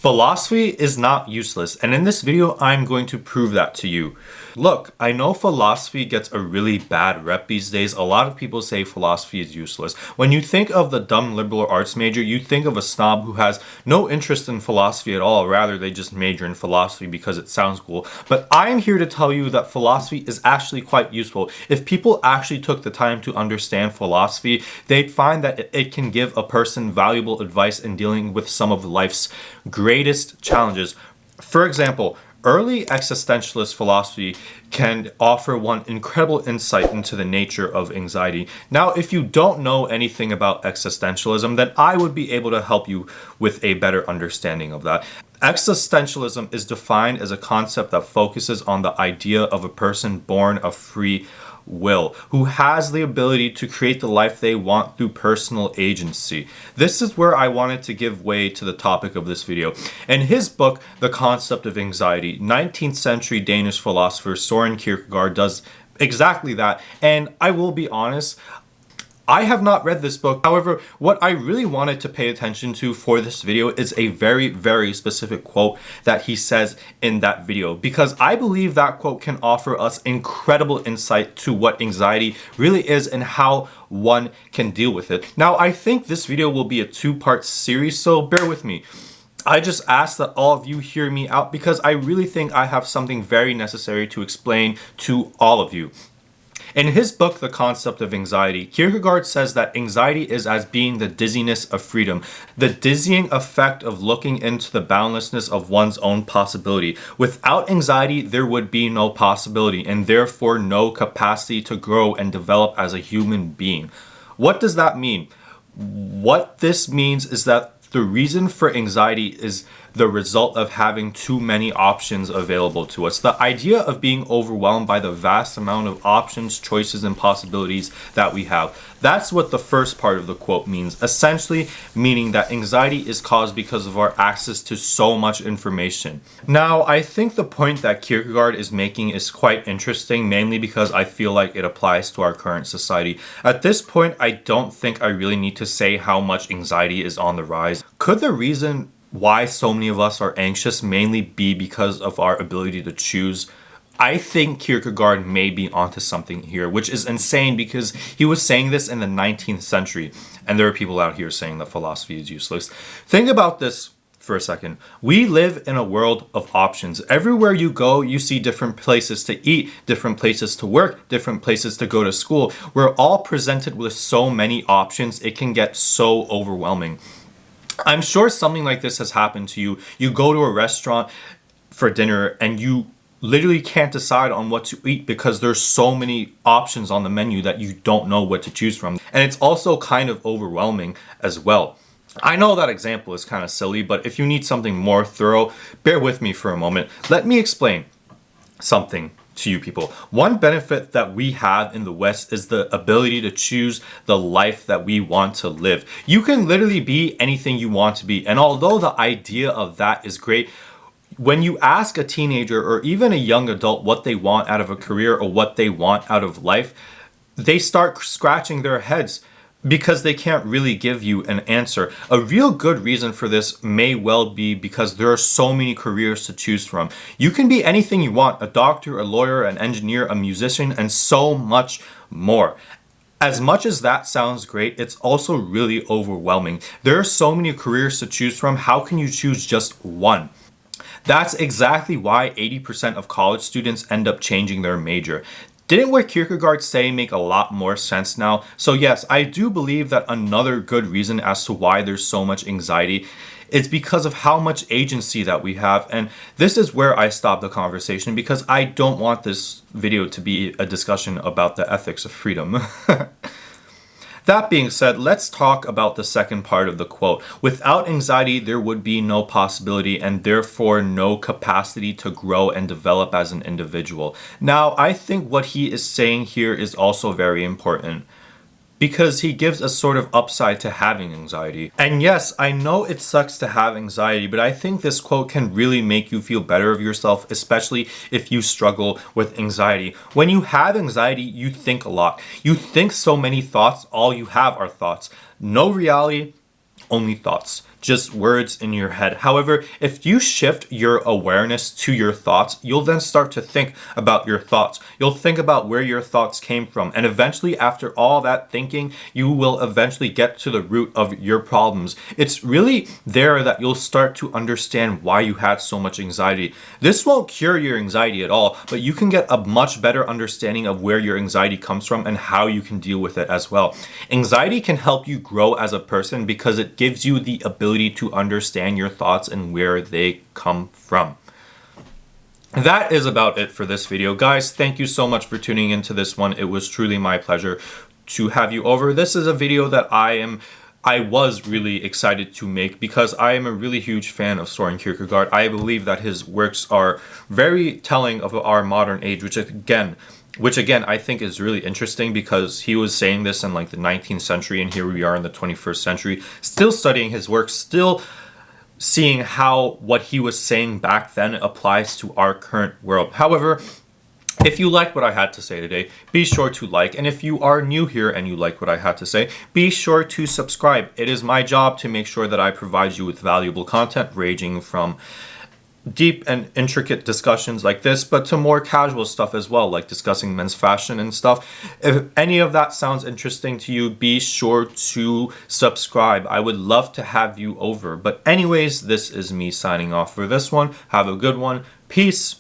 Philosophy is not useless, and in this video, I'm going to prove that to you. Look, I know philosophy gets a really bad rep these days. A lot of people say philosophy is useless. When you think of the dumb liberal arts major, you think of a snob who has no interest in philosophy at all. Rather, they just major in philosophy because it sounds cool. But I'm here to tell you that philosophy is actually quite useful. If people actually took the time to understand philosophy, they'd find that it can give a person valuable advice in dealing with some of life's greatest challenges. For example, early existentialist philosophy can offer one incredible insight into the nature of anxiety. Now, if you don't know anything about existentialism, then I would be able to help you with a better understanding of that. Existentialism is defined as a concept that focuses on the idea of a person born of free will, who has the ability to create the life they want through personal agency. This is where I wanted to give way to the topic of this video. In his book, The Concept of Anxiety, 19th century Danish philosopher Soren Kierkegaard does exactly that. And I will be honest, I have not read this book. However, what I really wanted to pay attention to for this video is a very, very specific quote that he says in that video, because I believe that quote can offer us incredible insight to what anxiety really is and how one can deal with it. Now, I think this video will be a two-part series, so bear with me. I just ask that all of you hear me out because I really think I have something very necessary to explain to all of you. In his book, The Concept of Anxiety, Kierkegaard says that anxiety is as being the dizziness of freedom, the dizzying effect of looking into the boundlessness of one's own possibility. Without anxiety, there would be no possibility and therefore no capacity to grow and develop as a human being. What does that mean? What this means is that the reason for anxiety is the result of having too many options available to us. The idea of being overwhelmed by the vast amount of options, choices, and possibilities that we have. That's what the first part of the quote means, essentially meaning that anxiety is caused because of our access to so much information. Now, I think the point that Kierkegaard is making is quite interesting, mainly because I feel like it applies to our current society. At this point, I don't think I really need to say how much anxiety is on the rise. Could the reason why so many of us are anxious mainly be because of our ability to choose? I think Kierkegaard may be onto something here, which is insane because he was saying this in the 19th century, and there are people out here saying that philosophy is useless. Think about this for a second. We live in a world of options. Everywhere you go, you see different places to eat, different places to work, different places to go to school. We're all presented with so many options, it can get so overwhelming. I'm sure something like this has happened to you. You go to a restaurant for dinner and you literally can't decide on what to eat because there's so many options on the menu that you don't know what to choose from. And it's also kind of overwhelming as well. I know that example is kind of silly, but if you need something more thorough, bear with me for a moment. Let me explain something to you people. One benefit that we have in the West is the ability to choose the life that we want to live. You can literally be anything you want to be. And although the idea of that is great, when you ask a teenager or even a young adult what they want out of a career or what they want out of life, they start scratching their heads because they can't really give you an answer. A real good reason for this may well be because there are so many careers to choose from. You can be anything you want: a doctor, a lawyer, an engineer, a musician, and so much more. As much as that sounds great, it's also really overwhelming. There are so many careers to choose from. How can you choose just one? That's exactly why 80% of college students end up changing their major. Didn't what Kierkegaard say make a lot more sense now? So yes, I do believe that another good reason as to why there's so much anxiety is because of how much agency that we have. And this is where I stop the conversation because I don't want this video to be a discussion about the ethics of freedom. That being said, let's talk about the second part of the quote. Without anxiety, there would be no possibility and therefore no capacity to grow and develop as an individual. Now, I think what he is saying here is also very important, because he gives a sort of upside to having anxiety. And yes, I know it sucks to have anxiety, but I think this quote can really make you feel better of yourself, especially if you struggle with anxiety. When you have anxiety, you think a lot. You think so many thoughts, all you have are thoughts. No reality, only thoughts. just words in your head. However, if you shift your awareness to your thoughts, you'll then start to think about your thoughts. You'll think about where your thoughts came from. And eventually, after all that thinking, you will eventually get to the root of your problems. It's really there that you'll start to understand why you had so much anxiety. This won't cure your anxiety at all, but you can get a much better understanding of where your anxiety comes from and how you can deal with it as well. Anxiety can help you grow as a person because it gives you the ability to understand your thoughts and where they come from. That is about it for this video. Guys, thank you so much for tuning into this one. It was truly my pleasure to have you over. This is a video that I was really excited to make because I am a really huge fan of Soren Kierkegaard. I believe that his works are very telling of our modern age, which again I think is really interesting because he was saying this in like the 19th century and here we are in the 21st century, still studying his work, still seeing how what he was saying back then applies to our current world. However, if you liked what I had to say today, be sure to like. And if you are new here and you like what I had to say, be sure to subscribe. It is my job to make sure that I provide you with valuable content ranging from deep and intricate discussions like this, but to more casual stuff as well, like discussing men's fashion and stuff. If any of that sounds interesting to you, be sure to subscribe. I would love to have you over. But anyways, this is me signing off for this one. Have a good one. Peace.